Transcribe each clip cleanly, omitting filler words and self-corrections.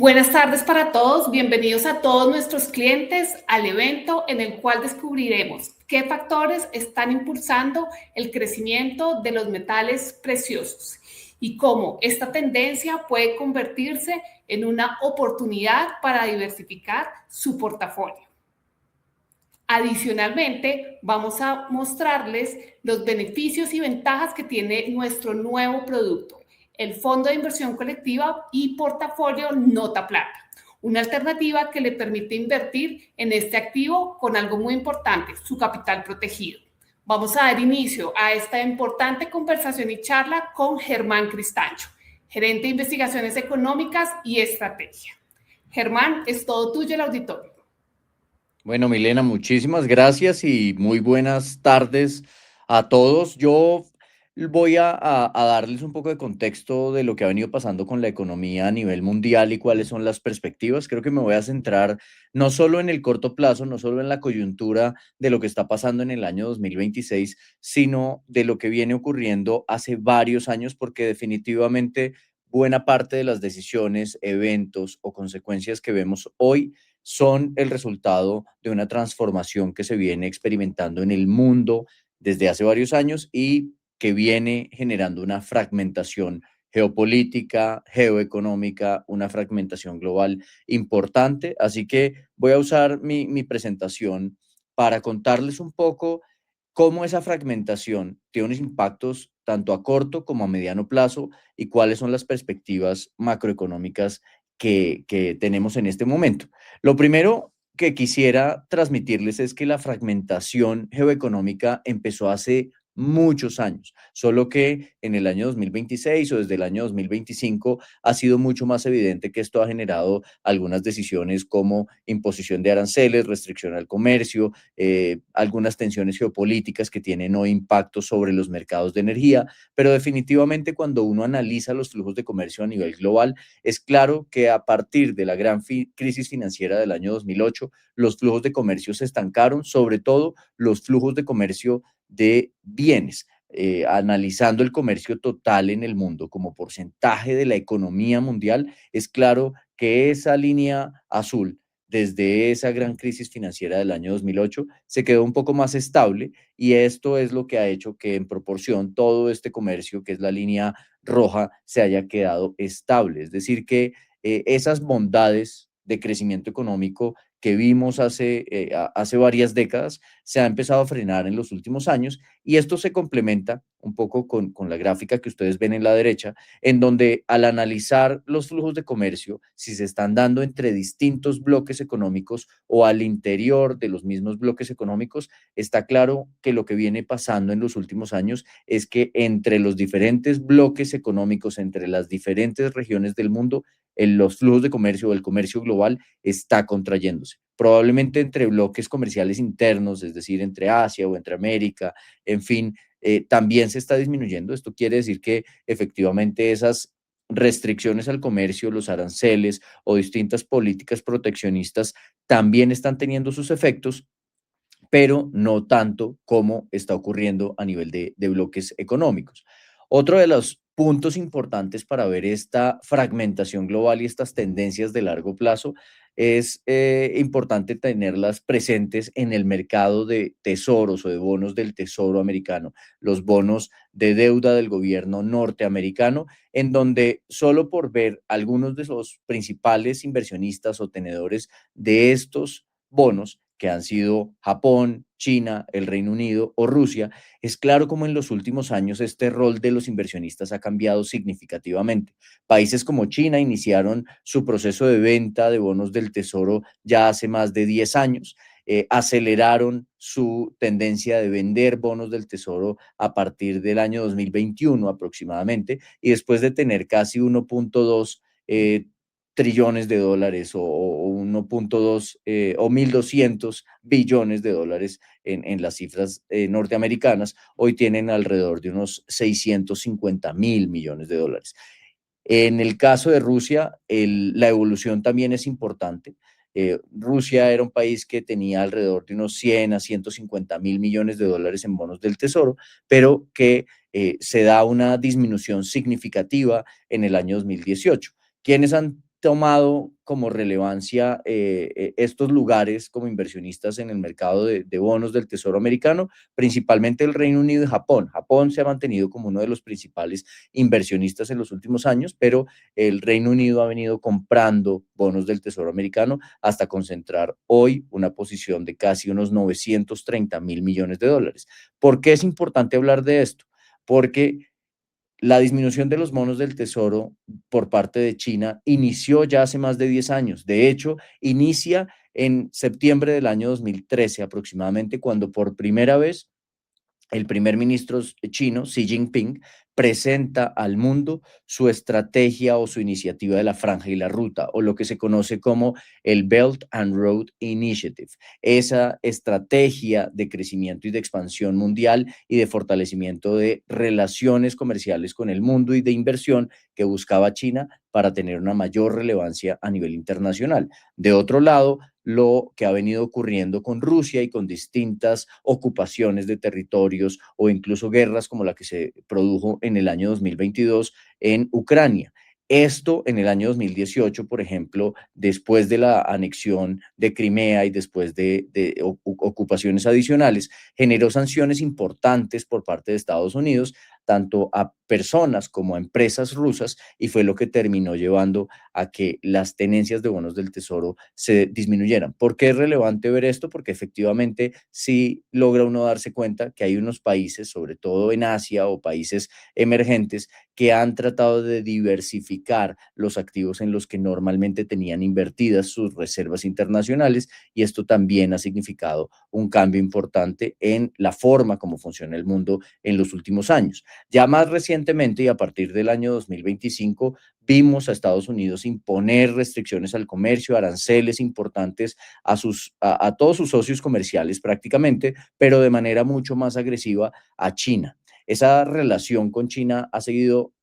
Buenas tardes para todos, bienvenidos a todos nuestros clientes al evento en el cual descubriremos qué factores están impulsando el crecimiento de los metales preciosos y cómo esta tendencia puede convertirse en una oportunidad para diversificar su portafolio. Adicionalmente, vamos a mostrarles los beneficios y ventajas que tiene nuestro nuevo producto, el Fondo de Inversión Colectiva y Portafolio Nota Plata, una alternativa que le permite invertir en este activo con algo muy importante, su capital protegido. Vamos a dar inicio a esta importante conversación y charla con Germán Cristancho, gerente de Investigaciones Económicas y Estrategia. Germán, es todo tuyo el auditorio. Bueno, Milena, muchísimas gracias y muy buenas tardes a todos. Yo voy a darles un poco de contexto de lo que ha venido pasando con la economía a nivel mundial y cuáles son las perspectivas. Creo que me voy a centrar no solo en el corto plazo, no solo en la coyuntura de lo que está pasando en el año 2026, sino de lo que viene ocurriendo hace varios años, porque definitivamente buena parte de las decisiones, eventos o consecuencias que vemos hoy son el resultado de una transformación que se viene experimentando en el mundo desde hace varios años y que viene generando una fragmentación geopolítica, geoeconómica, una fragmentación global importante. Así que voy a usar mi presentación para contarles un poco cómo esa fragmentación tiene unos impactos tanto a corto como a mediano plazo y cuáles son las perspectivas macroeconómicas que tenemos en este momento. Lo primero que quisiera transmitirles es que la fragmentación geoeconómica empezó hace muchos años, solo que en el año 2026 o desde el año 2025 ha sido mucho más evidente que esto ha generado algunas decisiones como imposición de aranceles, restricción al comercio, algunas tensiones geopolíticas que tienen hoy impacto sobre los mercados de energía, pero definitivamente cuando uno analiza los flujos de comercio a nivel global, es claro que a partir de la gran crisis financiera del año 2008, los flujos de comercio se estancaron, sobre todo los flujos de comercio de bienes. Analizando el comercio total en el mundo como porcentaje de la economía mundial, es claro que esa línea azul desde esa gran crisis financiera del año 2008 se quedó un poco más estable y esto es lo que ha hecho que en proporción todo este comercio, que es la línea roja, se haya quedado estable. Es decir, que esas bondades de crecimiento económico que vimos hace varias décadas se ha empezado a frenar en los últimos años y esto se complementa un poco con la gráfica que ustedes ven en la derecha, en donde al analizar los flujos de comercio, si se están dando entre distintos bloques económicos o al interior de los mismos bloques económicos, está claro que lo que viene pasando en los últimos años es que entre los diferentes bloques económicos, entre las diferentes regiones del mundo, los flujos de comercio o el comercio global está contrayéndose. Probablemente entre bloques comerciales internos, es decir, entre Asia o entre América, en fin, también se está disminuyendo. Esto quiere decir que efectivamente esas restricciones al comercio, los aranceles o distintas políticas proteccionistas también están teniendo sus efectos, pero no tanto como está ocurriendo a nivel de bloques económicos. Otro de los puntos importantes para ver esta fragmentación global y estas tendencias de largo plazo es importante tenerlas presentes en el mercado de tesoros o de bonos del tesoro americano, los bonos de deuda del gobierno norteamericano, en donde solo por ver algunos de los principales inversionistas o tenedores de estos bonos, que han sido Japón, China, el Reino Unido o Rusia, es claro como en los últimos años este rol de los inversionistas ha cambiado significativamente. Países como China iniciaron su proceso de venta de bonos del tesoro ya hace más de 10 años. Aceleraron su tendencia de vender bonos del tesoro a partir del año 2021 aproximadamente, y después de tener casi 1.2 trillones de dólares o 1.2 o 1.200 billones de dólares en las cifras norteamericanas, hoy tienen alrededor de unos 650.000 millones de dólares. En el caso de Rusia, la evolución también es importante. Rusia era un país que tenía alrededor de unos 100 a 150.000 millones de dólares en bonos del tesoro, pero que se da una disminución significativa en el año 2018. ¿Quiénes han tomado como relevancia estos lugares como inversionistas en el mercado de bonos del Tesoro americano, principalmente el Reino Unido y Japón. Japón se ha mantenido como uno de los principales inversionistas en los últimos años, pero el Reino Unido ha venido comprando bonos del Tesoro americano hasta concentrar hoy una posición de casi unos 930.000 millones de dólares. ¿Por qué es importante hablar de esto? Porque la disminución de los bonos del Tesoro por parte de China inició ya hace más de 10 años. De hecho, inicia en septiembre del año 2013 aproximadamente, cuando por primera vez el primer ministro chino, Xi Jinping, presenta al mundo su estrategia o su iniciativa de la franja y la ruta, o lo que se conoce como el Belt and Road Initiative, esa estrategia de crecimiento y de expansión mundial y de fortalecimiento de relaciones comerciales con el mundo y de inversión que buscaba China para tener una mayor relevancia a nivel internacional. De otro lado, lo que ha venido ocurriendo con Rusia y con distintas ocupaciones de territorios o incluso guerras como la que se produjo en el año 2022 en Ucrania. Esto en el año 2018, por ejemplo, después de la anexión de Crimea y después de ocupaciones adicionales, generó sanciones importantes por parte de Estados Unidos, tanto a personas como a empresas rusas, y fue lo que terminó llevando a que las tenencias de bonos del Tesoro se disminuyeran. ¿Por qué es relevante ver esto? Porque efectivamente sí logra uno darse cuenta que hay unos países, sobre todo en Asia o países emergentes, que han tratado de diversificar los activos en los que normalmente tenían invertidas sus reservas internacionales, y esto también ha significado un cambio importante en la forma como funciona el mundo en los últimos años. Ya más recientemente y a partir del año 2025 vimos a Estados Unidos imponer restricciones al comercio, aranceles importantes a todos sus socios comerciales prácticamente, pero de manera mucho más agresiva a China. Esa relación con China ha seguido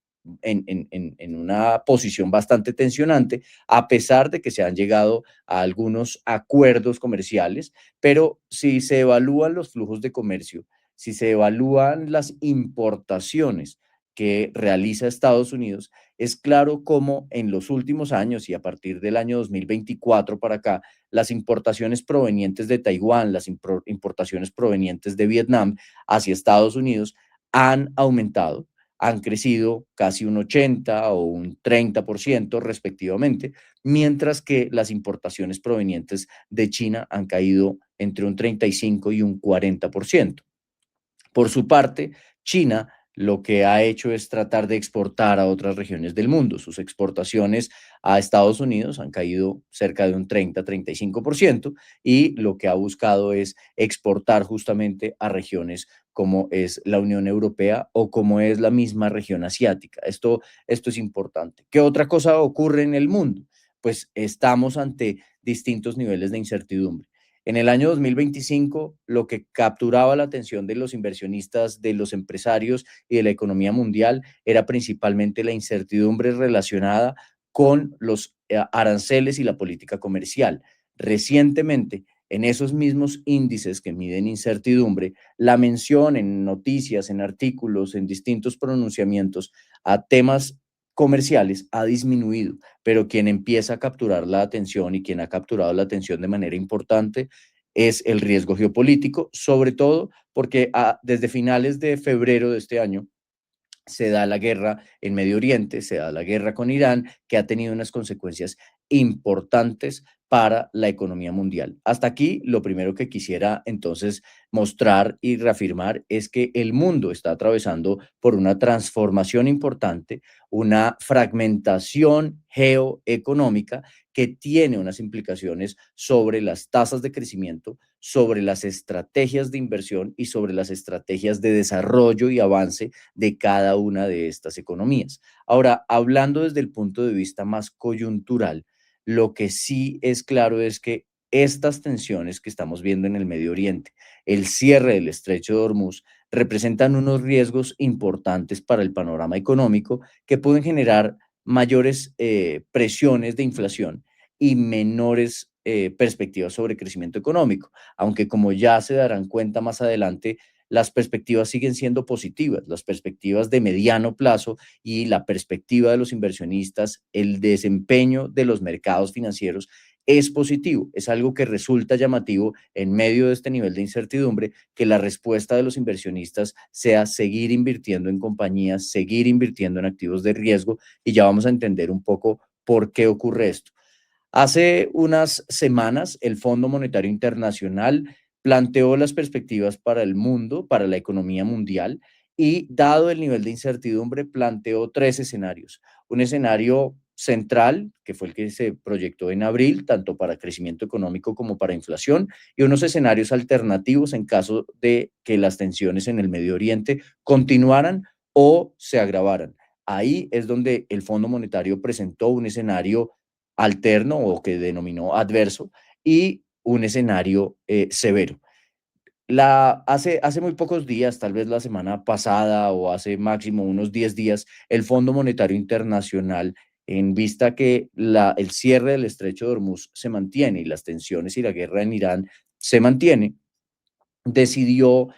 en una posición bastante tensionante, a pesar de que se han llegado a algunos acuerdos comerciales, pero si se evalúan los flujos de comercio, si se evalúan las importaciones que realiza Estados Unidos, es claro cómo en los últimos años y a partir del año 2024 para acá, las importaciones provenientes de Taiwán, las importaciones provenientes de Vietnam hacia Estados Unidos han aumentado, han crecido casi un 80 o un 30% respectivamente, mientras que las importaciones provenientes de China han caído entre un 35 y un 40%. Por su parte, China lo que ha hecho es tratar de exportar a otras regiones del mundo. Sus exportaciones a Estados Unidos han caído cerca de un 30-35% y lo que ha buscado es exportar justamente a regiones como es la Unión Europea o como es la misma región asiática. Esto es importante. ¿Qué otra cosa ocurre en el mundo? Pues estamos ante distintos niveles de incertidumbre. En el año 2025, lo que capturaba la atención de los inversionistas, de los empresarios y de la economía mundial era principalmente la incertidumbre relacionada con los aranceles y la política comercial. Recientemente, en esos mismos índices que miden incertidumbre, la mención en noticias, en artículos, en distintos pronunciamientos a temas comerciales ha disminuido, pero quien empieza a capturar la atención y quien ha capturado la atención de manera importante es el riesgo geopolítico, sobre todo porque desde finales de febrero de este año se da la guerra en Medio Oriente, se da la guerra con Irán, que ha tenido unas consecuencias importantes para la economía mundial. Hasta aquí, lo primero que quisiera entonces mostrar y reafirmar es que el mundo está atravesando por una transformación importante, una fragmentación geoeconómica que tiene unas implicaciones sobre las tasas de crecimiento, sobre las estrategias de inversión y sobre las estrategias de desarrollo y avance de cada una de estas economías. Ahora, hablando desde el punto de vista más coyuntural, lo que sí es claro es que estas tensiones que estamos viendo en el Medio Oriente, el cierre del estrecho de Hormuz, representan unos riesgos importantes para el panorama económico que pueden generar mayores presiones de inflación y menores perspectivas sobre crecimiento económico, aunque como ya se darán cuenta más adelante, las perspectivas siguen siendo positivas, las perspectivas de mediano plazo y la perspectiva de los inversionistas, el desempeño de los mercados financieros es positivo, es algo que resulta llamativo en medio de este nivel de incertidumbre, que la respuesta de los inversionistas sea seguir invirtiendo en compañías, seguir invirtiendo en activos de riesgo, y ya vamos a entender un poco por qué ocurre esto. Hace unas semanas, el Fondo Monetario Internacional planteó las perspectivas para el mundo, para la economía mundial, y dado el nivel de incertidumbre, planteó tres escenarios. Un escenario central, que fue el que se proyectó en abril, tanto para crecimiento económico como para inflación, y unos escenarios alternativos en caso de que las tensiones en el Medio Oriente continuaran o se agravaran. Ahí es donde el Fondo Monetario presentó un escenario alterno o que denominó adverso y un escenario severo. Hace muy pocos días, tal vez la semana pasada o hace máximo unos 10 días, el Fondo Monetario Internacional, en vista que el cierre del estrecho de Hormuz se mantiene y las tensiones y la guerra en Irán se mantiene, decidió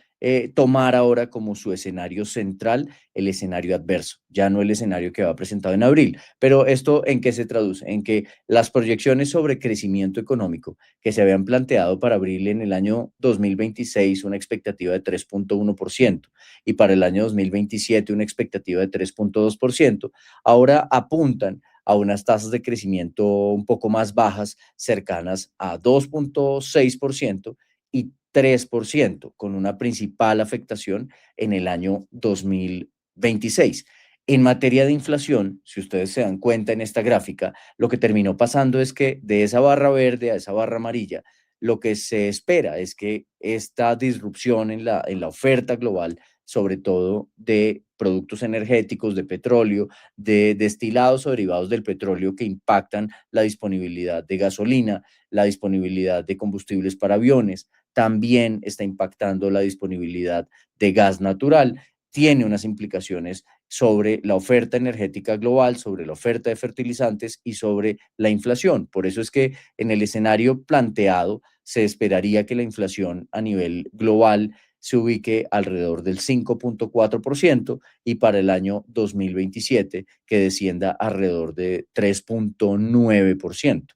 tomar ahora como su escenario central el escenario adverso, ya no el escenario que había presentado en abril. Pero esto, ¿en qué se traduce? En que las proyecciones sobre crecimiento económico que se habían planteado para abril en el año 2026, una expectativa de 3.1%, y para el año 2027 una expectativa de 3.2%, ahora apuntan a unas tasas de crecimiento un poco más bajas, cercanas a 2.6% y 3%, con una principal afectación en el año 2026. En materia de inflación, si ustedes se dan cuenta en esta gráfica, lo que terminó pasando es que de esa barra verde a esa barra amarilla, lo que se espera es que esta disrupción en la oferta global, sobre todo de productos energéticos, de petróleo, de destilados o derivados del petróleo que impactan la disponibilidad de gasolina, la disponibilidad de combustibles para aviones, también está impactando la disponibilidad de gas natural, tiene unas implicaciones sobre la oferta energética global, sobre la oferta de fertilizantes y sobre la inflación. Por eso es que en el escenario planteado se esperaría que la inflación a nivel global se ubique alrededor del 5.4% y para el año 2027 que descienda alrededor de 3.9%.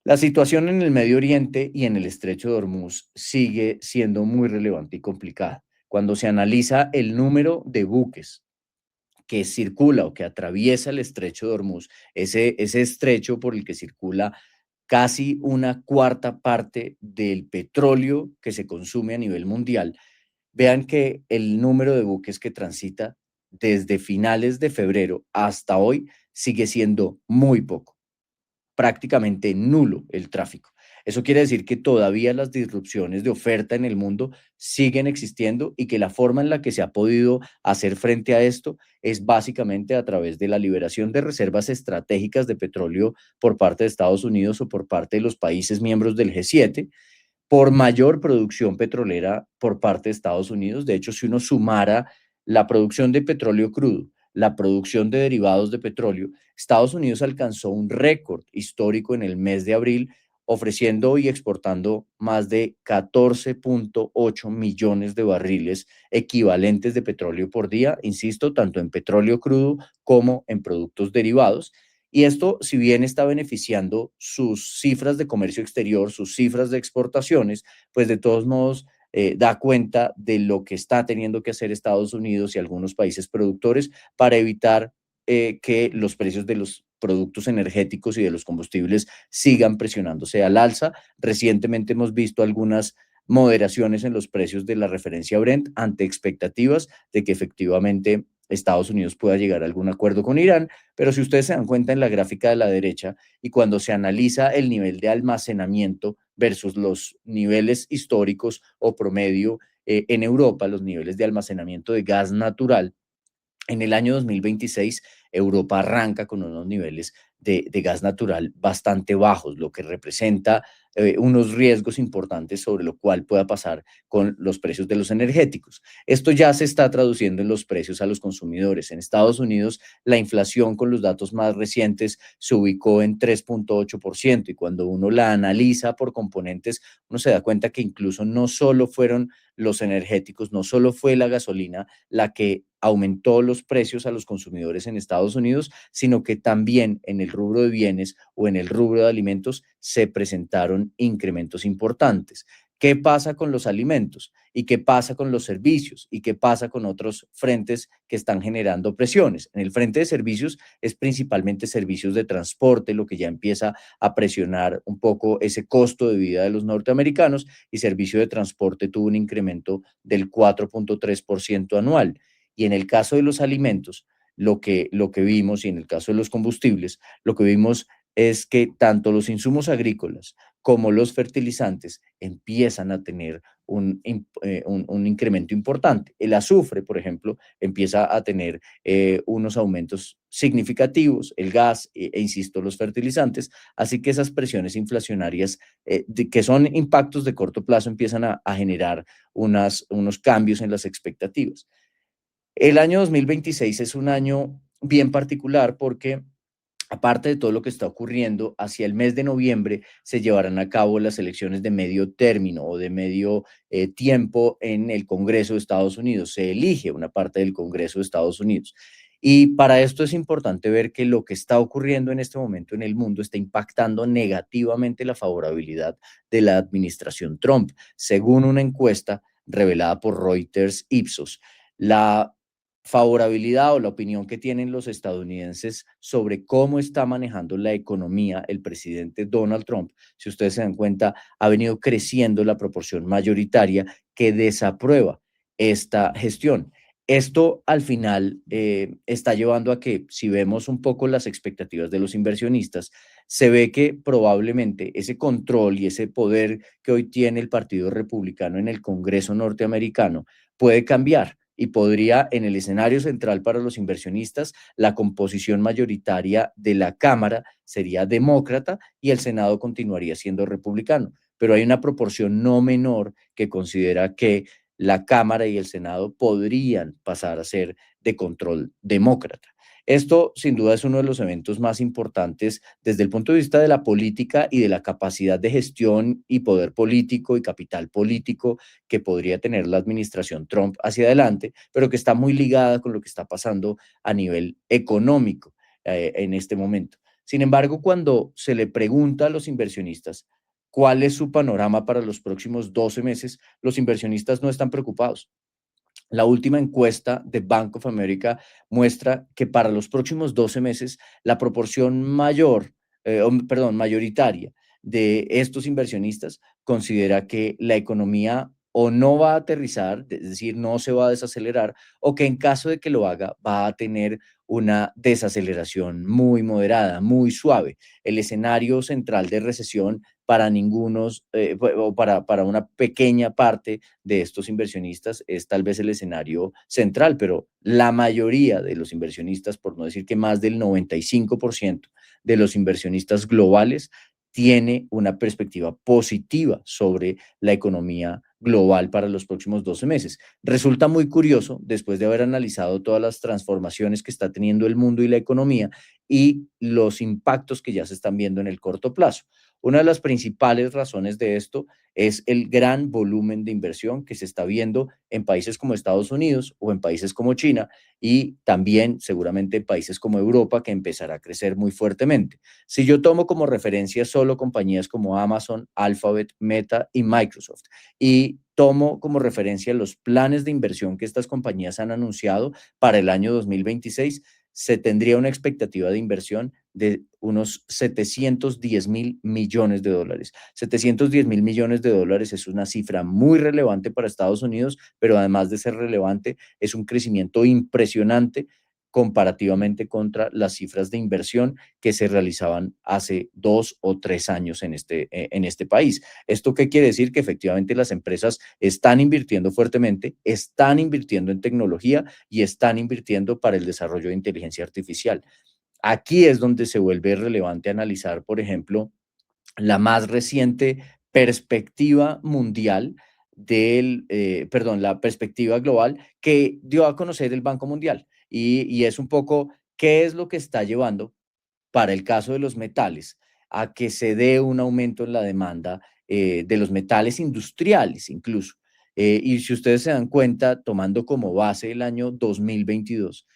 La situación en el Medio Oriente y en el Estrecho de Hormuz sigue siendo muy relevante y complicada. Cuando se analiza el número de buques que circula o que atraviesa el Estrecho de Hormuz, ese estrecho por el que circula casi una cuarta parte del petróleo que se consume a nivel mundial, vean que el número de buques que transita desde finales de febrero hasta hoy sigue siendo muy poco, prácticamente nulo el tráfico. Eso quiere decir que todavía las disrupciones de oferta en el mundo siguen existiendo y que la forma en la que se ha podido hacer frente a esto es básicamente a través de la liberación de reservas estratégicas de petróleo por parte de Estados Unidos o por parte de los países miembros del G7, por mayor producción petrolera por parte de Estados Unidos. De hecho, si uno sumara la producción de petróleo crudo, la producción de derivados de petróleo, Estados Unidos alcanzó un récord histórico en el mes de abril, ofreciendo y exportando más de 14.8 millones de barriles equivalentes de petróleo por día, insisto, tanto en petróleo crudo como en productos derivados. Y esto, si bien está beneficiando sus cifras de comercio exterior, sus cifras de exportaciones, pues de todos modos da cuenta de lo que está teniendo que hacer Estados Unidos y algunos países productores para evitar que los precios de los productos energéticos y de los combustibles sigan presionándose al alza. Recientemente hemos visto algunas moderaciones en los precios de la referencia Brent ante expectativas de que efectivamente Estados Unidos pueda llegar a algún acuerdo con Irán, pero si ustedes se dan cuenta en la gráfica de la derecha y cuando se analiza el nivel de almacenamiento versus los niveles históricos o promedio en Europa, los niveles de almacenamiento de gas natural, en el año 2026, Europa arranca con unos niveles de gas natural bastante bajos, lo que representa unos riesgos importantes sobre lo cual pueda pasar con los precios de los energéticos. Esto ya se está traduciendo en los precios a los consumidores. En Estados Unidos, la inflación con los datos más recientes se ubicó en 3,8% y cuando uno la analiza por componentes, uno se da cuenta que incluso no solo fueron los energéticos, no solo fue la gasolina la que aumentó los precios a los consumidores en Estados Unidos, sino que también en el rubro de bienes o en el rubro de alimentos se presentaron incrementos importantes. ¿Qué pasa con los alimentos? ¿Y qué pasa con los servicios? ¿Y qué pasa con otros frentes que están generando presiones? En el frente de servicios es principalmente servicios de transporte, lo que ya empieza a presionar un poco ese costo de vida de los norteamericanos, y servicio de transporte tuvo un incremento del 4,3% anual. Y en el caso de los alimentos, lo que vimos, y en el caso de los combustibles, lo que vimos es que tanto los insumos agrícolas como los fertilizantes empiezan a tener un incremento importante. El azufre, por ejemplo, empieza a tener unos aumentos significativos, el gas insisto, los fertilizantes, así que esas presiones inflacionarias, que son impactos de corto plazo, empiezan a generar unos cambios en las expectativas. El año 2026 es un año bien particular porque, aparte de todo lo que está ocurriendo, hacia el mes de noviembre se llevarán a cabo las elecciones de medio término o de medio tiempo en el Congreso de Estados Unidos. Se elige una parte del Congreso de Estados Unidos. Y para esto es importante ver que lo que está ocurriendo en este momento en el mundo está impactando negativamente la favorabilidad de la administración Trump, según una encuesta revelada por Reuters Ipsos. La favorabilidad o la opinión que tienen los estadounidenses sobre cómo está manejando la economía el presidente Donald Trump, si ustedes se dan cuenta, ha venido creciendo la proporción mayoritaria que desaprueba esta gestión. Esto al final está llevando a que, si vemos un poco las expectativas de los inversionistas, se ve que probablemente ese control y ese poder que hoy tiene el Partido Republicano en el Congreso norteamericano puede cambiar y podría, en el escenario central para los inversionistas, la composición mayoritaria de la Cámara sería demócrata y el Senado continuaría siendo republicano. Pero hay una proporción no menor que considera que la Cámara y el Senado podrían pasar a ser de control demócrata. Esto, sin duda, es uno de los eventos más importantes desde el punto de vista de la política y de la capacidad de gestión y poder político y capital político que podría tener la administración Trump hacia adelante, pero que está muy ligada con lo que está pasando a nivel económico en este momento. Sin embargo, cuando se le pregunta a los inversionistas cuál es su panorama para los próximos 12 meses, los inversionistas no están preocupados. La última encuesta de Bank of America muestra que para los próximos 12 meses la proporción mayoritaria de estos inversionistas considera que la economía o no va a aterrizar, es decir, no se va a desacelerar, o que en caso de que lo haga va a tener una desaceleración muy moderada, muy suave. El escenario central de recesión para ningunos, o para una pequeña parte de estos inversionistas es tal vez el escenario central, pero la mayoría de los inversionistas, por no decir que más del 95% de los inversionistas globales, tiene una perspectiva positiva sobre la economía global para los próximos 12 meses. Resulta muy curioso, después de haber analizado todas las transformaciones que está teniendo el mundo y la economía y los impactos que ya se están viendo en el corto plazo. Una de las principales razones de esto es el gran volumen de inversión que se está viendo en países como Estados Unidos o en países como China, y también seguramente en países como Europa, que empezará a crecer muy fuertemente. Si yo tomo como referencia solo compañías como Amazon, Alphabet, Meta y Microsoft, y tomo como referencia los planes de inversión que estas compañías han anunciado para el año 2026, se tendría una expectativa de inversión de unos 710.000 millones de dólares. 710.000 millones de dólares es una cifra muy relevante para Estados Unidos, pero además de ser relevante, es un crecimiento impresionante comparativamente contra las cifras de inversión que se realizaban hace 2 o 3 años en este país. ¿Esto qué quiere decir? Que efectivamente las empresas están invirtiendo fuertemente, están invirtiendo en tecnología y están invirtiendo para el desarrollo de inteligencia artificial. Aquí es donde se vuelve relevante analizar, por ejemplo, la más reciente perspectiva mundial perdón, la perspectiva global que dio a conocer el Banco Mundial. Y es un poco qué es lo que está llevando para el caso de los metales, a que se dé un aumento en la demanda de los metales industriales incluso. Y si ustedes se dan cuenta, tomando como base el año 2022,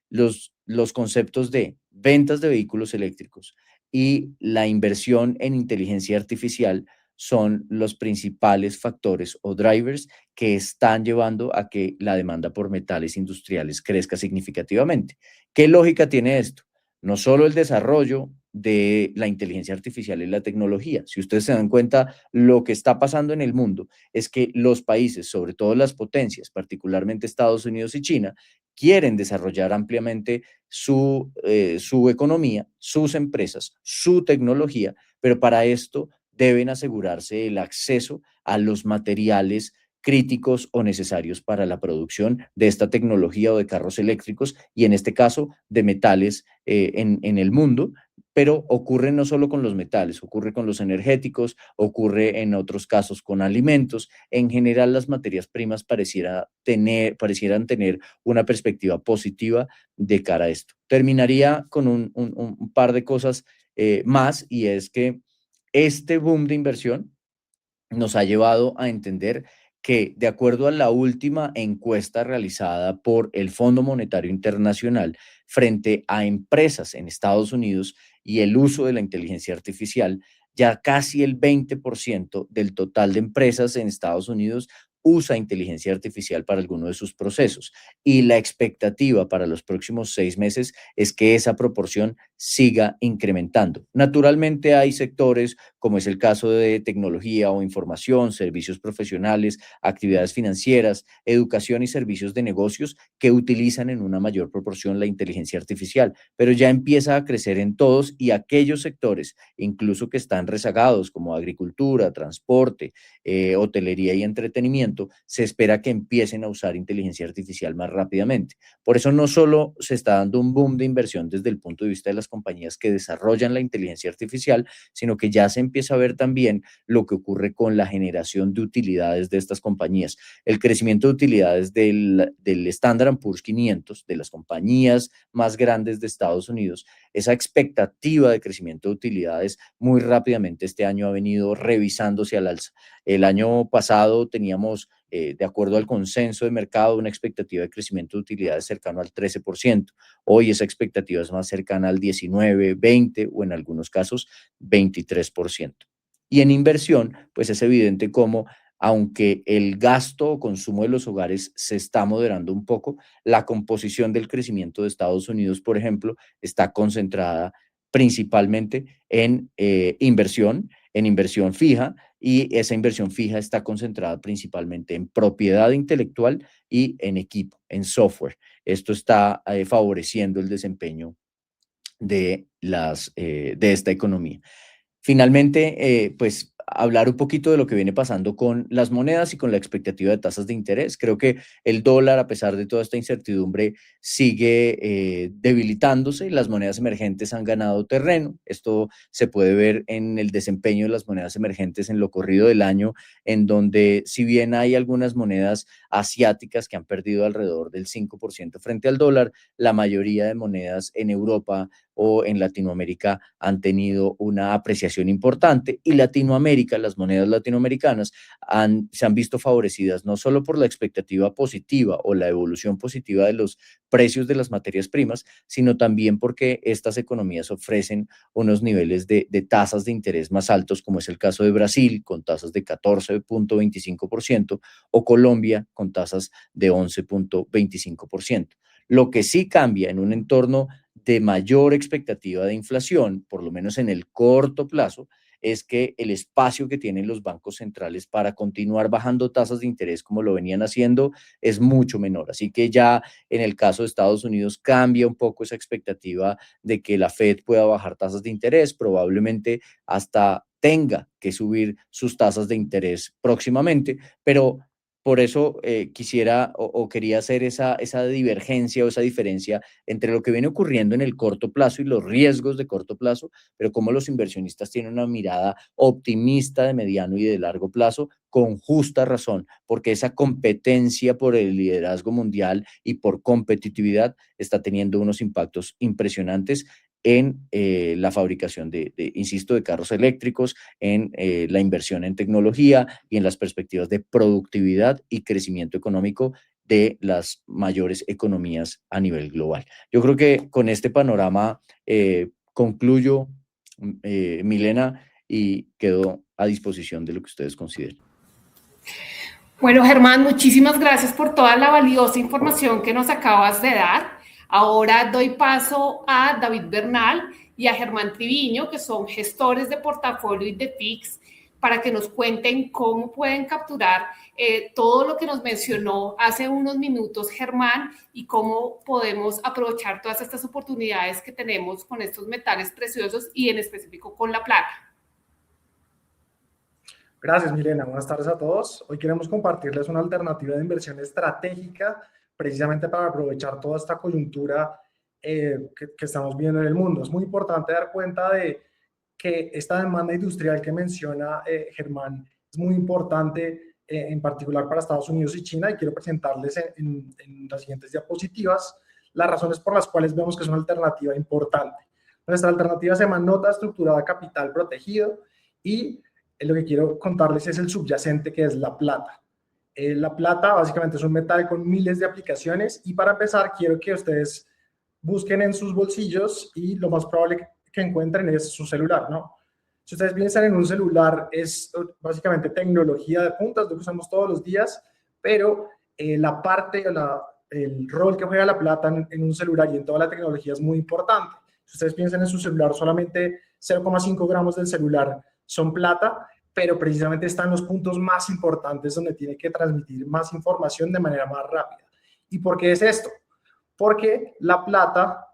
los conceptos de ventas de vehículos eléctricos y la inversión en inteligencia artificial son los principales factores o drivers que están llevando a que la demanda por metales industriales crezca significativamente. ¿Qué lógica tiene esto? No solo el desarrollo de la inteligencia artificial y la tecnología. Si ustedes se dan cuenta, lo que está pasando en el mundo es que los países, sobre todo las potencias, particularmente Estados Unidos y China, quieren desarrollar ampliamente su economía, sus empresas, su tecnología, pero para esto deben asegurarse el acceso a los materiales críticos o necesarios para la producción de esta tecnología o de carros eléctricos y en este caso de metales en el mundo, pero ocurre no solo con los metales, ocurre con los energéticos, ocurre en otros casos con alimentos. En general, las materias primas parecieran tener una perspectiva positiva de cara a esto. Terminaría con un par de cosas más y es que este boom de inversión nos ha llevado a entender que, de acuerdo a la última encuesta realizada por el Fondo Monetario Internacional frente a empresas en Estados Unidos y el uso de la inteligencia artificial, ya casi el 20% del total de empresas en Estados Unidos usa inteligencia artificial para alguno de sus procesos. Y la expectativa para los próximos 6 meses es que esa proporción siga incrementando. Naturalmente hay sectores como es el caso de tecnología o información, servicios profesionales, actividades financieras, educación y servicios de negocios que utilizan en una mayor proporción la inteligencia artificial, pero ya empieza a crecer en todos y aquellos sectores, incluso que están rezagados como agricultura, transporte, hotelería y entretenimiento, se espera que empiecen a usar inteligencia artificial más rápidamente. Por eso no solo se está dando un boom de inversión desde el punto de vista de las compañías que desarrollan la inteligencia artificial, sino que ya se empieza a ver también lo que ocurre con la generación de utilidades de estas compañías. El crecimiento de utilidades del Standard Poor's 500, de las compañías más grandes de Estados Unidos, esa expectativa de crecimiento de utilidades muy rápidamente este año ha venido revisándose al alza. El año pasado teníamos, de acuerdo al consenso de mercado, una expectativa de crecimiento de utilidades cercano al 13%. Hoy esa expectativa es más cercana al 19, 20 o en algunos casos 23%. Y en inversión, pues es evidente cómo, aunque el gasto o consumo de los hogares se está moderando un poco, la composición del crecimiento de Estados Unidos, por ejemplo, está concentrada principalmente en inversión fija, y esa inversión fija está concentrada principalmente en propiedad intelectual y en equipo, en software. Esto está favoreciendo el desempeño de esta economía. Finalmente, pues hablar un poquito de lo que viene pasando con las monedas y con la expectativa de tasas de interés. Creo que el dólar, a pesar de toda esta incertidumbre, sigue debilitándose. Las monedas emergentes han ganado terreno. Esto se puede ver en el desempeño de las monedas emergentes en lo corrido del año, en donde si bien hay algunas monedas asiáticas que han perdido alrededor del 5% frente al dólar, la mayoría de monedas en Europa o en Latinoamérica han tenido una apreciación importante y Latinoamérica, las monedas latinoamericanas se han visto favorecidas no solo por la expectativa positiva o la evolución positiva de los precios de las materias primas, sino también porque estas economías ofrecen unos niveles de tasas de interés más altos, como es el caso de Brasil, con tasas de 14.25%, o Colombia, con tasas de 11.25%. Lo que sí cambia en un entorno de mayor expectativa de inflación, por lo menos en el corto plazo, es que el espacio que tienen los bancos centrales para continuar bajando tasas de interés como lo venían haciendo es mucho menor. Así que ya en el caso de Estados Unidos cambia un poco esa expectativa de que la Fed pueda bajar tasas de interés, probablemente hasta tenga que subir sus tasas de interés próximamente, pero por eso quisiera o quería hacer esa divergencia o esa diferencia entre lo que viene ocurriendo en el corto plazo y los riesgos de corto plazo, pero cómo los inversionistas tienen una mirada optimista de mediano y de largo plazo, con justa razón, porque esa competencia por el liderazgo mundial y por competitividad está teniendo unos impactos impresionantes en la fabricación insisto, de carros eléctricos, en la inversión en tecnología y en las perspectivas de productividad y crecimiento económico de las mayores economías a nivel global. Yo creo que con este panorama concluyo, Milena, y quedo a disposición de lo que ustedes consideren. Bueno, Germán, muchísimas gracias por toda la valiosa información que nos acabas de dar. Ahora doy paso a David Bernal y a Germán Triviño, que son gestores de portafolio y de FIX, para que nos cuenten cómo pueden capturar todo lo que nos mencionó hace unos minutos Germán y cómo podemos aprovechar todas estas oportunidades que tenemos con estos metales preciosos y en específico con la plata. Gracias, Milena. Buenas tardes a todos. Hoy queremos compartirles una alternativa de inversión estratégica precisamente para aprovechar toda esta coyuntura que estamos viendo en el mundo. Es muy importante dar cuenta de que esta demanda industrial que menciona Germán es muy importante, en particular para Estados Unidos y China, y quiero presentarles en las siguientes diapositivas las razones por las cuales vemos que es una alternativa importante. Nuestra alternativa se llama nota estructurada capital protegido y lo que quiero contarles es el subyacente, que es la plata. La plata básicamente es un metal con miles de aplicaciones y para empezar quiero que ustedes busquen en sus bolsillos y lo más probable que encuentren es su celular, ¿no? Si ustedes piensan en un celular, es básicamente tecnología de punta, lo que usamos todos los días, pero la parte, el rol que juega la plata en un celular y en toda la tecnología es muy importante. Si ustedes piensan en su celular, solamente 0,5 gramos del celular son plata, pero precisamente están los puntos más importantes donde tiene que transmitir más información de manera más rápida. ¿Y por qué es esto? Porque la plata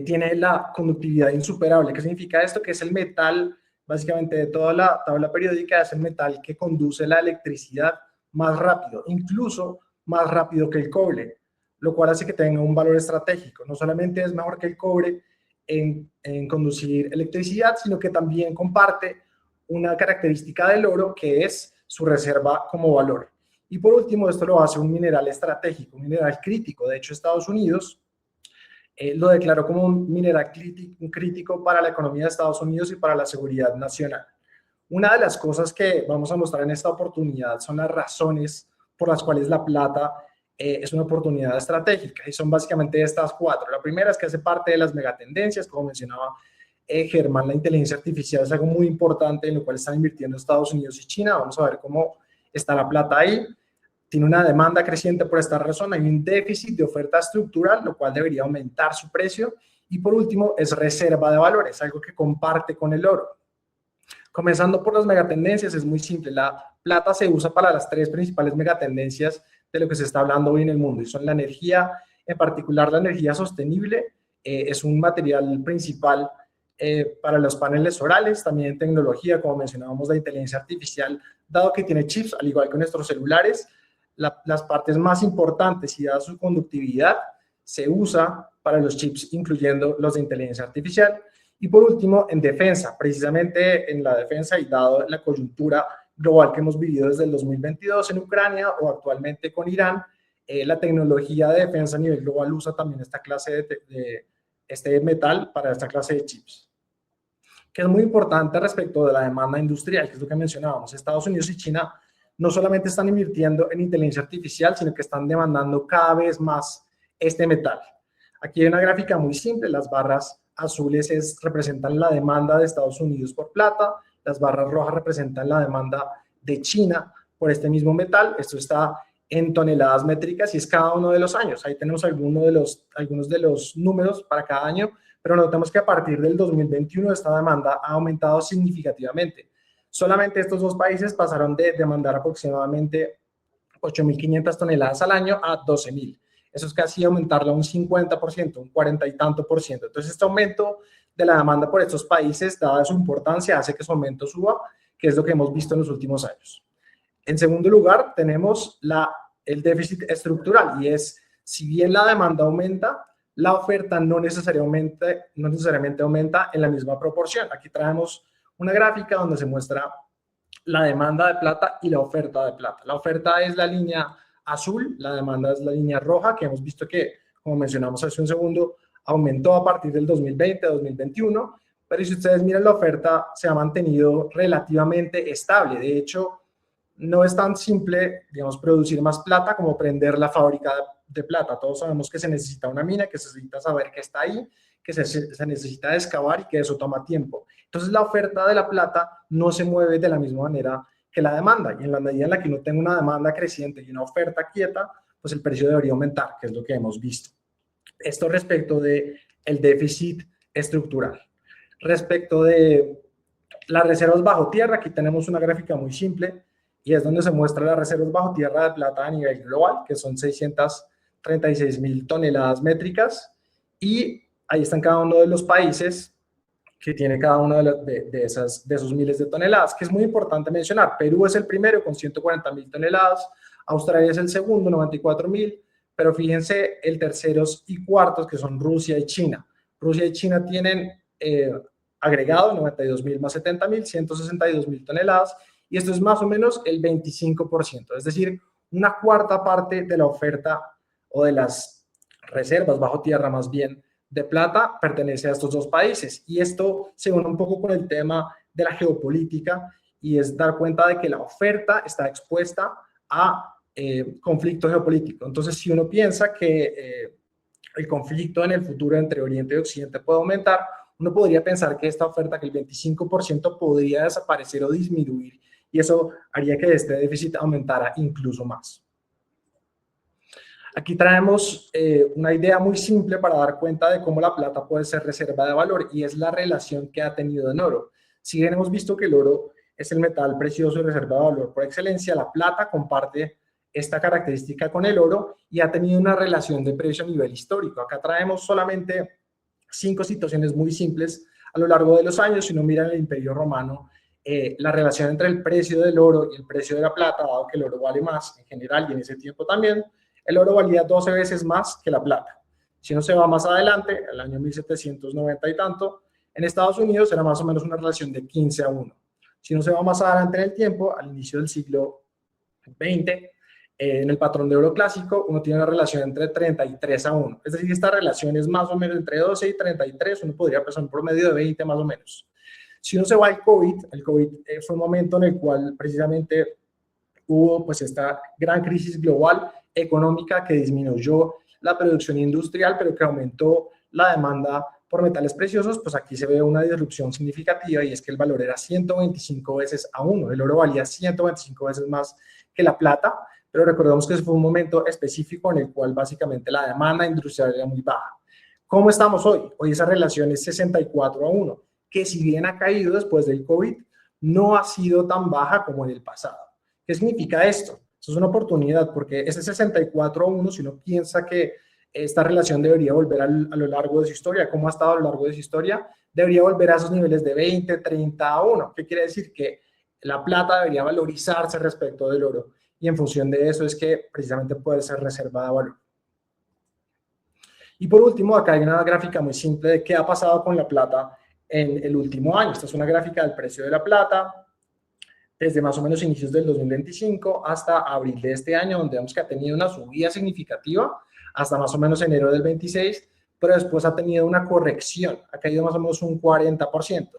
tiene la conductividad insuperable. ¿Qué significa esto? Que es el metal, básicamente de toda la tabla periódica, es el metal que conduce la electricidad más rápido, incluso más rápido que el cobre, lo cual hace que tenga un valor estratégico. No solamente es mejor que el cobre en conducir electricidad, sino que también comparte una característica del oro, que es su reserva como valor. Y por último, esto lo hace un mineral estratégico, un mineral crítico. De hecho, Estados Unidos lo declaró como un mineral crítico para la economía de Estados Unidos y para la seguridad nacional. Una de las cosas que vamos a mostrar en esta oportunidad son las razones por las cuales la plata es una oportunidad estratégica, y son básicamente estas cuatro. La primera es que hace parte de las megatendencias, como mencionaba Germán. La inteligencia artificial es algo muy importante en lo cual están invirtiendo Estados Unidos y China. Vamos a ver cómo está la plata ahí. Tiene una demanda creciente por esta razón. Hay un déficit de oferta estructural, lo cual debería aumentar su precio. Y por último, es reserva de valores, algo que comparte con el oro. Comenzando por las megatendencias, es muy simple. La plata se usa para las tres principales megatendencias de lo que se está hablando hoy en el mundo, y son la energía, en particular la energía sostenible, es un material principal para los paneles solares, también tecnología, como mencionábamos, la inteligencia artificial, dado que tiene chips, al igual que nuestros celulares. Las partes más importantes y dada su conductividad, se usa para los chips, incluyendo los de inteligencia artificial. Y por último, en defensa, precisamente en la defensa y dado la coyuntura global que hemos vivido desde el 2022 en Ucrania o actualmente con Irán, la tecnología de defensa a nivel global usa también esta clase este metal para esta clase de chips, que es muy importante respecto de la demanda industrial, que es lo que mencionábamos. Estados Unidos y China no solamente están invirtiendo en inteligencia artificial, sino que están demandando cada vez más este metal. Aquí hay una gráfica muy simple. Las barras azules representan la demanda de Estados Unidos por plata, las barras rojas representan la demanda de China por este mismo metal. Esto está en toneladas métricas y es cada uno de los años. Ahí tenemos algunos de los números para cada año, pero notamos que a partir del 2021 esta demanda ha aumentado significativamente. Solamente estos dos países pasaron de demandar aproximadamente 8.500 toneladas al año a 12.000. Eso es casi aumentarla un 50%, un 40 y tanto por ciento. Entonces, este aumento de la demanda por estos países, dada su importancia, hace que su aumento suba, que es lo que hemos visto en los últimos años. En segundo lugar, tenemos el déficit estructural, y es, si bien la demanda aumenta, la oferta no necesariamente aumenta en la misma proporción. Aquí traemos una gráfica donde se muestra la demanda de plata y la oferta de plata. La oferta es la línea azul, la demanda es la línea roja, que hemos visto que, como mencionamos hace un segundo, aumentó a partir del 2020-2021, pero si ustedes miran la oferta, se ha mantenido relativamente estable. De hecho, no es tan simple, digamos, producir más plata como prender la fábrica de plata. Todos sabemos que se necesita una mina, que se necesita saber qué está ahí, que se necesita excavar y que eso toma tiempo. Entonces, la oferta de la plata no se mueve de la misma manera que la demanda, y en la medida en la que no tengo una demanda creciente y una oferta quieta, pues el precio debería aumentar, que es lo que hemos visto. Esto respecto del déficit estructural. Respecto de las reservas bajo tierra, aquí tenemos una gráfica muy simple, y es donde se muestra las reservas bajo tierra de plata a nivel global, que son 636.000 toneladas métricas, y ahí están cada uno de los países que tiene cada uno de esos miles de toneladas, que es muy importante mencionar. Perú es el primero con 140.000 toneladas, Australia es el segundo, 94.000, pero fíjense el terceros y cuartos, que son Rusia y China. Rusia y China tienen agregado 92.000 más 70.000, 162.000 toneladas, y esto es más o menos el 25%, es decir, una cuarta parte de la oferta o de las reservas bajo tierra más bien de plata pertenece a estos dos países. Y esto se une un poco con el tema de la geopolítica, y es dar cuenta de que la oferta está expuesta a conflicto geopolítico. Entonces, si uno piensa que el conflicto en el futuro entre Oriente y Occidente puede aumentar, uno podría pensar que esta oferta, que el 25% podría desaparecer o disminuir, y eso haría que este déficit aumentara incluso más. Aquí traemos una idea muy simple para dar cuenta de cómo la plata puede ser reserva de valor, y es la relación que ha tenido en oro. Si bien hemos visto que el oro es el metal precioso y reserva de valor por excelencia, la plata comparte esta característica con el oro y ha tenido una relación de precio a nivel histórico. Acá traemos solamente 5 situaciones muy simples a lo largo de los años. Si uno mira en el Imperio Romano, la relación entre el precio del oro y el precio de la plata, dado que el oro vale más en general y en ese tiempo también, el oro valía 12 veces más que la plata. Si uno se va más adelante, el año 1790 y tanto, en Estados Unidos era más o menos una relación de 15-1. Si uno se va más adelante en el tiempo, al inicio del siglo XX, en el patrón de oro clásico, uno tiene una relación entre 33-1. Es decir, esta relación es más o menos entre 12 y 33, uno podría pensar un promedio de 20 más o menos. Si uno se va al COVID, el COVID fue un momento en el cual precisamente hubo pues esta gran crisis global económica que disminuyó la producción industrial, pero que aumentó la demanda por metales preciosos. Pues aquí se ve una disrupción significativa, y es que el valor era 125 veces a 1. El oro valía 125 veces más que la plata, pero recordemos que ese fue un momento específico en el cual básicamente la demanda industrial era muy baja. ¿Cómo estamos hoy? Hoy esa relación es 64-1, que si bien ha caído después del COVID, no ha sido tan baja como en el pasado. ¿Qué significa esto? Eso es una oportunidad, porque ese 64-1, si uno piensa que esta relación debería volver a lo largo de su historia, ¿cómo ha estado a lo largo de su historia? Debería volver a esos niveles de 20-30-1. ¿Qué quiere decir? Que la plata debería valorizarse respecto del oro, y en función de eso es que precisamente puede ser reserva de valor. Y por último, acá hay una gráfica muy simple de qué ha pasado con la plata en el último año. Esta es una gráfica del precio de la plata desde más o menos inicios del 2025 hasta abril de este año, donde vemos que ha tenido una subida significativa hasta más o menos enero del 26, pero después ha tenido una corrección, ha caído más o menos un 40%.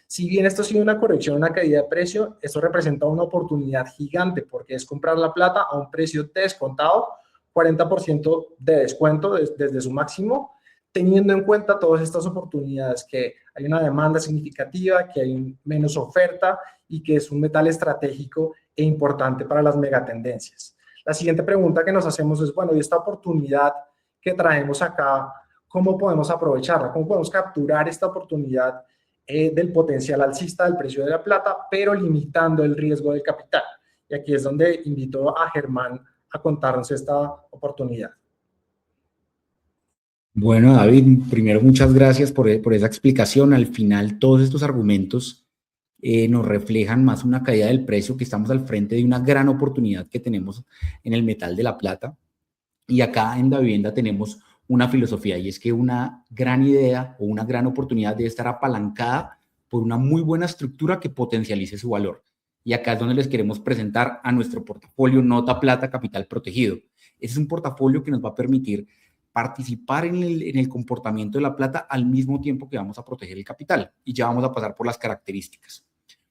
Si bien esto ha sido una corrección, una caída de precio, esto representa una oportunidad gigante, porque es comprar la plata a un precio descontado, 40% de descuento desde su máximo, teniendo en cuenta todas estas oportunidades, que hay una demanda significativa, que hay menos oferta y que es un metal estratégico e importante para las megatendencias. La siguiente pregunta que nos hacemos es, bueno, ¿y esta oportunidad que traemos acá, cómo podemos aprovecharla? ¿Cómo podemos capturar esta oportunidad del potencial alcista del precio de la plata, pero limitando el riesgo del capital? Y aquí es donde invito a Germán a contarnos esta oportunidad. Bueno, David, primero muchas gracias por esa explicación. Al final, todos estos argumentos nos reflejan más una caída del precio, que estamos al frente de una gran oportunidad que tenemos en el metal de la plata. Y acá en Davivienda tenemos una filosofía, y es que una gran idea o una gran oportunidad debe estar apalancada por una muy buena estructura que potencialice su valor. Y acá es donde les queremos presentar a nuestro portafolio Nota Plata Capital Protegido. Ese es un portafolio que nos va a permitir participar en el comportamiento de la plata al mismo tiempo que vamos a proteger el capital. Y ya vamos a pasar por las características.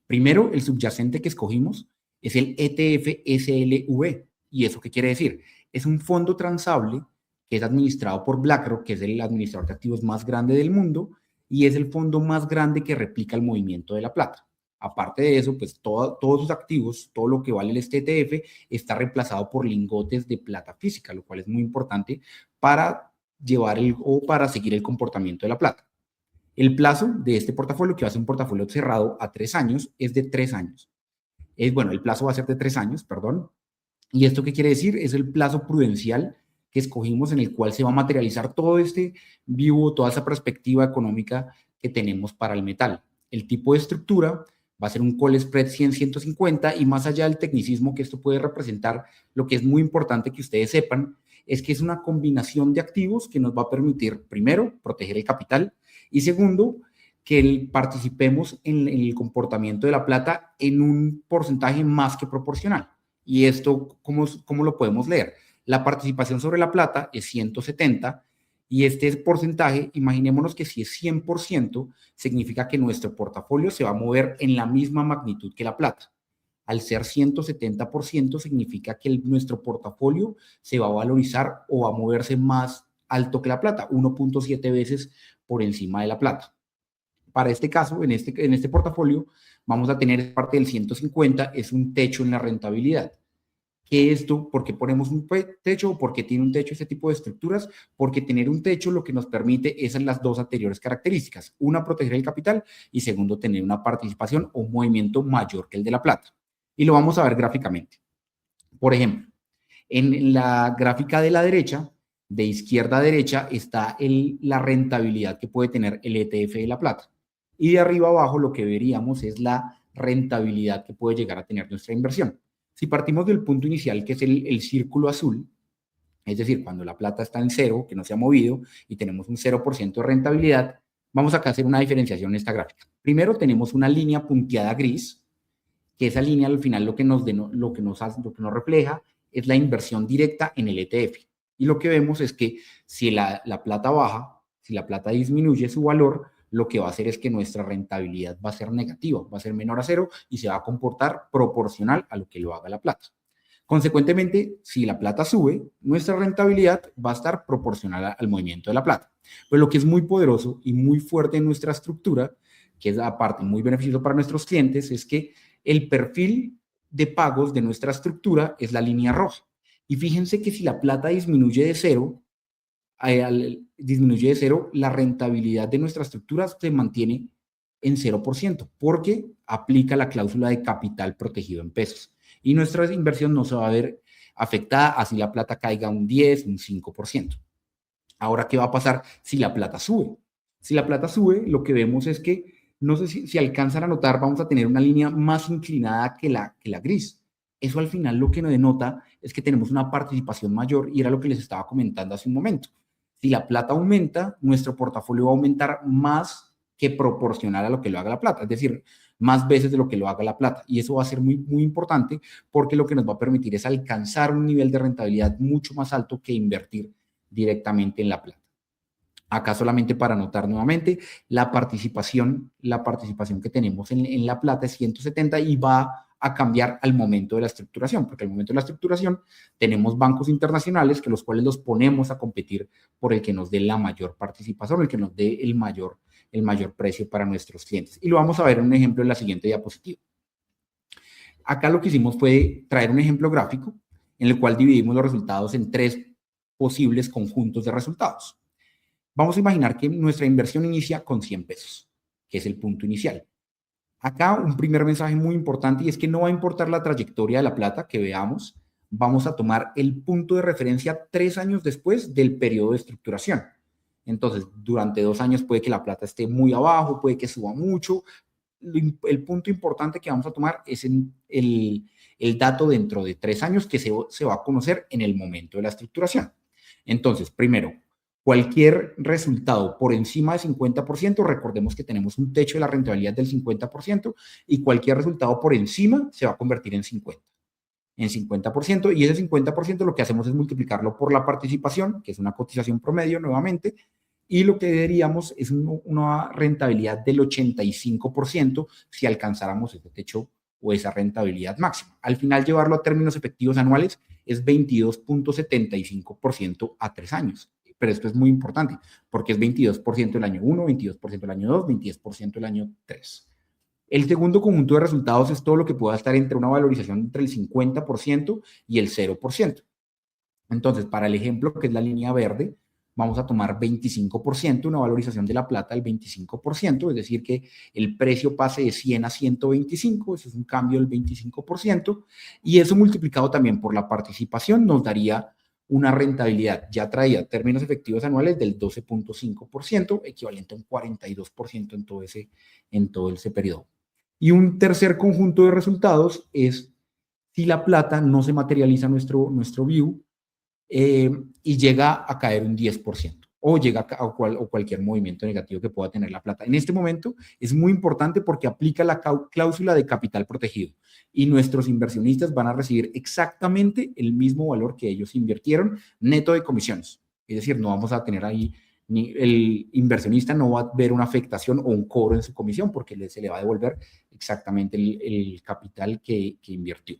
Primero, el subyacente que escogimos es el ETF SLV. ¿Y eso qué quiere decir? Es un fondo transable que es administrado por BlackRock, que es el administrador de activos más grande del mundo, y es el fondo más grande que replica el movimiento de la plata. Aparte de eso, pues todos sus activos, todo lo que vale este ETF, está reemplazado por lingotes de plata física, lo cual es muy importante para para seguir el comportamiento de la plata. El plazo de este portafolio, que va a ser un portafolio cerrado a 3 años, es de 3 años. El plazo va a ser de 3 años, perdón. ¿Y esto qué quiere decir? Es el plazo prudencial que escogimos, en el cual se va a materializar todo este vivo, toda esa perspectiva económica que tenemos para el metal. El tipo de estructura va a ser un call spread 100-150, y más allá del tecnicismo que esto puede representar, lo que es muy importante que ustedes sepan es que es una combinación de activos que nos va a permitir, primero, proteger el capital, y segundo, que participemos en el comportamiento de la plata en un porcentaje más que proporcional. ¿Y esto cómo lo podemos leer? La participación sobre la plata es 170, y este porcentaje, imaginémonos que si es 100%, significa que nuestro portafolio se va a mover en la misma magnitud que la plata. Al ser 170%, significa que nuestro portafolio se va a valorizar o va a moverse más alto que la plata, 1.7 veces por encima de la plata. Para este caso, en este portafolio, vamos a tener parte del 150, es un techo en la rentabilidad. ¿Qué es esto? ¿Por qué ponemos un techo? ¿O por qué tiene un techo ese tipo de estructuras? Porque tener un techo lo que nos permite es en las dos anteriores características. Una, proteger el capital, y segundo, tener una participación o un movimiento mayor que el de la plata. Y lo vamos a ver gráficamente. Por ejemplo, en la gráfica de la derecha, de izquierda a derecha, está la rentabilidad que puede tener el ETF de la plata. Y de arriba a abajo lo que veríamos es la rentabilidad que puede llegar a tener nuestra inversión. Si partimos del punto inicial, que es el círculo azul, es decir, cuando la plata está en cero, que no se ha movido, y tenemos un 0% de rentabilidad, vamos acá a hacer una diferenciación en esta gráfica. Primero tenemos una línea punteada gris, que esa línea al final lo que nos refleja es la inversión directa en el ETF. Y lo que vemos es que si la plata baja, si la plata disminuye su valor, lo que va a hacer es que nuestra rentabilidad va a ser negativa, va a ser menor a cero, y se va a comportar proporcional a lo que lo haga la plata. Consecuentemente, si la plata sube, nuestra rentabilidad va a estar proporcional al movimiento de la plata. Pero lo que es muy poderoso y muy fuerte en nuestra estructura, que es aparte muy beneficioso para nuestros clientes, es que el perfil de pagos de nuestra estructura es la línea roja. Y fíjense que si la plata disminuye de cero, la rentabilidad de nuestra estructura se mantiene en 0%, porque aplica la cláusula de capital protegido en pesos. Y nuestra inversión no se va a ver afectada así la plata caiga un 10, un 5%. Ahora, ¿qué va a pasar si la plata sube? Si la plata sube, lo que vemos es que, no sé si alcanzan a notar, vamos a tener una línea más inclinada que la gris. Eso al final lo que nos denota es que tenemos una participación mayor, y era lo que les estaba comentando hace un momento. Si la plata aumenta, nuestro portafolio va a aumentar más que proporcional a lo que lo haga la plata, es decir, más veces de lo que lo haga la plata. Y eso va a ser muy, muy importante, porque lo que nos va a permitir es alcanzar un nivel de rentabilidad mucho más alto que invertir directamente en la plata. Acá solamente para anotar nuevamente, la participación que tenemos en la plata es 170, y va a cambiar al momento de la estructuración, porque al momento de la estructuración tenemos bancos internacionales que los cuales los ponemos a competir por el que nos dé la mayor participación, el que nos dé el mayor precio para nuestros clientes. Y lo vamos a ver en un ejemplo en la siguiente diapositiva. Acá lo que hicimos fue traer un ejemplo gráfico en el cual dividimos los resultados en 3 posibles conjuntos de resultados. Vamos a imaginar que nuestra inversión inicia con 100 pesos, que es el punto inicial. Acá un primer mensaje muy importante, y es que no va a importar la trayectoria de la plata que veamos, vamos a tomar el punto de referencia 3 años después del periodo de estructuración. Entonces, durante 2 años puede que la plata esté muy abajo, puede que suba mucho. el punto importante que vamos a tomar es el dato dentro de 3 años que se va a conocer en el momento de la estructuración. Entonces, primero, cualquier resultado por encima de 50%, recordemos que tenemos un techo de la rentabilidad del 50%, y cualquier resultado por encima se va a convertir en 50%, y ese 50% lo que hacemos es multiplicarlo por la participación, que es una cotización promedio nuevamente, y lo que veríamos es una rentabilidad del 85% si alcanzáramos ese techo o esa rentabilidad máxima. Al final, llevarlo a términos efectivos anuales es 22.75% a 3 años. Pero esto es muy importante, porque es 22% el año 1, 22% el año 2, 22% el año 3. El segundo conjunto de resultados es todo lo que pueda estar entre una valorización entre el 50% y el 0%. Entonces, para el ejemplo, que es la línea verde, vamos a tomar 25%, una valorización de la plata del 25%, es decir, que el precio pase de 100 a 125, eso es un cambio del 25%, y eso multiplicado también por la participación nos daría una rentabilidad ya traída términos efectivos anuales del 12.5%, equivalente a un 42% en todo ese periodo. Y un tercer conjunto de resultados es si la plata no se materializa nuestro view y llega a caer un 10%, o llega a cualquier movimiento negativo que pueda tener la plata. En este momento es muy importante porque aplica la cláusula de capital protegido y nuestros inversionistas van a recibir exactamente el mismo valor que ellos invirtieron neto de comisiones. Es decir, no vamos a tener ahí, el inversionista no va a ver una afectación o un cobro en su comisión porque se le va a devolver exactamente el capital que invirtió.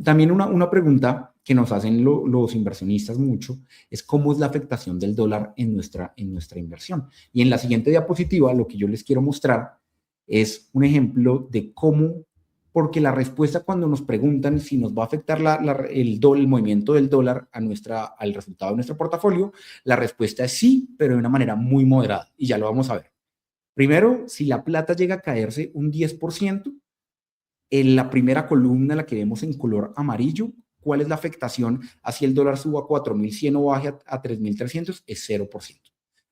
También una pregunta que nos hacen los inversionistas mucho es cómo es la afectación del dólar en nuestra inversión. Y en la siguiente diapositiva lo que yo les quiero mostrar es un ejemplo de cómo, porque la respuesta cuando nos preguntan si nos va a afectar el movimiento del dólar al resultado de nuestro portafolio, la respuesta es sí, pero de una manera muy moderada, y ya lo vamos a ver. Primero, si la plata llega a caerse un 10%, en la primera columna, la que vemos en color amarillo, ¿cuál es la afectación hacia el dólar suba a 4.100 o baje a 3.300? Es 0%.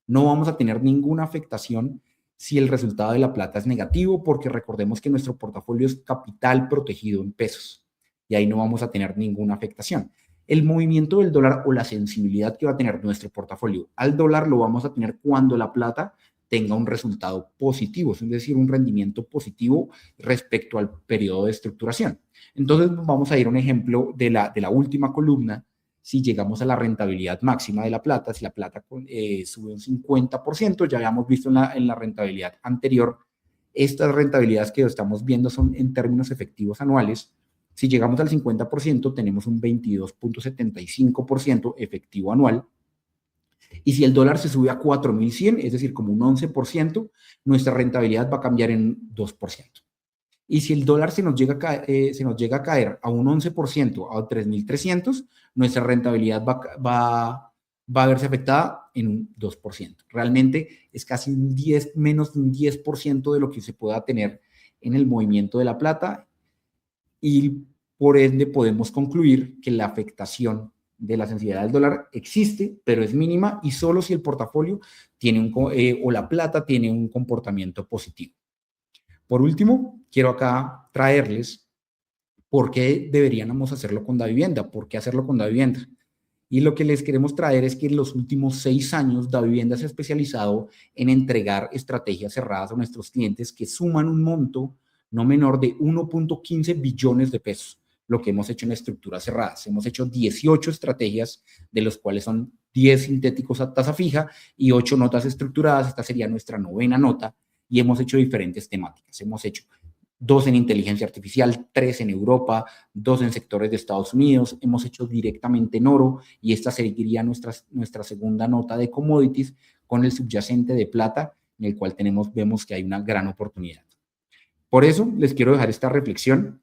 No vamos a tener ninguna afectación si el resultado de la plata es negativo, porque recordemos que nuestro portafolio es capital protegido en pesos y ahí no vamos a tener ninguna afectación. El movimiento del dólar o la sensibilidad que va a tener nuestro portafolio al dólar lo vamos a tener cuando la plata tenga un resultado positivo, es decir, un rendimiento positivo respecto al periodo de estructuración. Entonces, vamos a ir a un ejemplo de la última columna. Si llegamos a la rentabilidad máxima de la plata, si la plata sube un 50%, ya habíamos visto en la rentabilidad anterior, estas rentabilidades que estamos viendo son en términos efectivos anuales. Si llegamos al 50%, tenemos un 22.75% efectivo anual. Y si el dólar se sube a 4.100, es decir, como un 11%, nuestra rentabilidad va a cambiar en 2%. Y si el dólar se nos llega a caer a un 11%, a 3.300, nuestra rentabilidad va a verse afectada en un 2%. Realmente es casi menos de un 10% de lo que se pueda tener en el movimiento de la plata, y por ende podemos concluir que la afectación de la sensibilidad del dólar existe, pero es mínima, y solo si el portafolio tiene o la plata tiene un comportamiento positivo. Por último, quiero acá traerles por qué deberíamos hacerlo con Davivienda, por qué hacerlo con Davivienda. Y lo que les queremos traer es que en los últimos 6 años Davivienda se ha especializado en entregar estrategias cerradas a nuestros clientes que suman un monto no menor de 1.15 billones de pesos. Lo que hemos hecho en estructuras cerradas. Hemos hecho 18 estrategias, de los cuales son 10 sintéticos a tasa fija y 8 notas estructuradas. Esta sería nuestra 9ª nota, y hemos hecho diferentes temáticas. Hemos hecho 2 en inteligencia artificial, 3 en Europa, 2 en sectores de Estados Unidos. Hemos hecho directamente en oro, y esta seguiría nuestra segunda nota de commodities con el subyacente de plata, en el cual vemos que hay una gran oportunidad. Por eso les quiero dejar esta reflexión.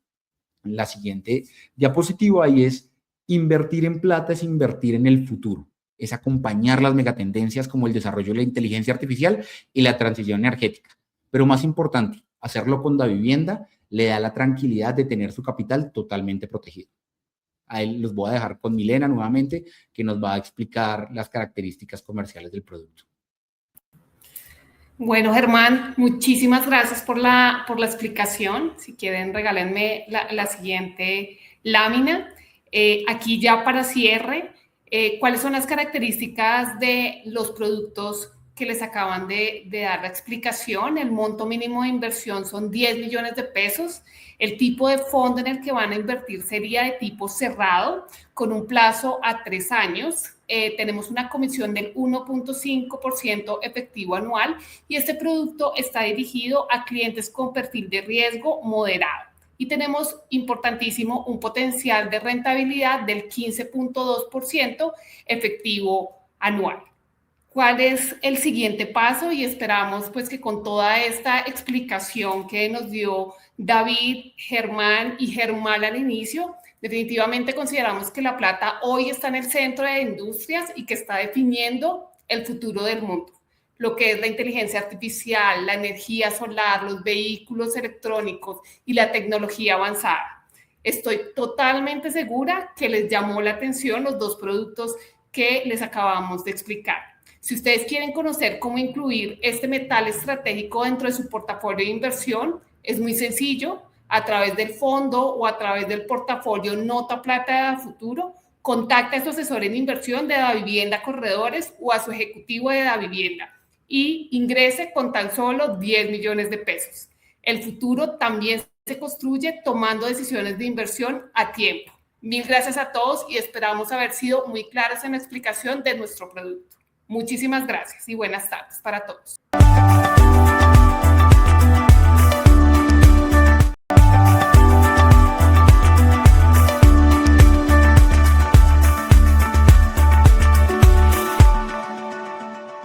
La siguiente diapositiva, y es: invertir en plata es invertir en el futuro, es acompañar las megatendencias como el desarrollo de la inteligencia artificial y la transición energética. Pero más importante, hacerlo con Davivienda le da la tranquilidad de tener su capital totalmente protegido. Ahí los voy a dejar con Milena nuevamente, que nos va a explicar las características comerciales del producto. Bueno, Germán, muchísimas gracias por la explicación. Si quieren, regálenme la siguiente lámina. Aquí ya para cierre, ¿cuáles son las características de los productos que les acaban de dar la explicación? El monto mínimo de inversión son 10 millones de pesos. El tipo de fondo en el que van a invertir sería de tipo cerrado, con un plazo a 3 años. Tenemos una comisión del 1.5% efectivo anual y este producto está dirigido a clientes con perfil de riesgo moderado. Y tenemos, importantísimo, un potencial de rentabilidad del 15.2% efectivo anual. ¿Cuál es el siguiente paso? Y esperamos pues que con toda esta explicación que nos dio David, Germán y Germán al inicio, definitivamente consideramos que La Plata hoy está en el centro de industrias y que está definiendo el futuro del mundo. Lo que es la inteligencia artificial, la energía solar, los vehículos electrónicos y la tecnología avanzada. Estoy totalmente segura que les llamó la atención los dos productos que les acabamos de explicar. Si ustedes quieren conocer cómo incluir este metal estratégico dentro de su portafolio de inversión, es muy sencillo. A través del fondo o a través del portafolio Nota Plata de Futuro, contacta a su asesor en inversión de Davivienda Corredores o a su ejecutivo de Davivienda y ingrese con tan solo 10 millones de pesos. El futuro también se construye tomando decisiones de inversión a tiempo. Mil gracias a todos y esperamos haber sido muy claros en la explicación de nuestro producto. Muchísimas gracias y buenas tardes para todos.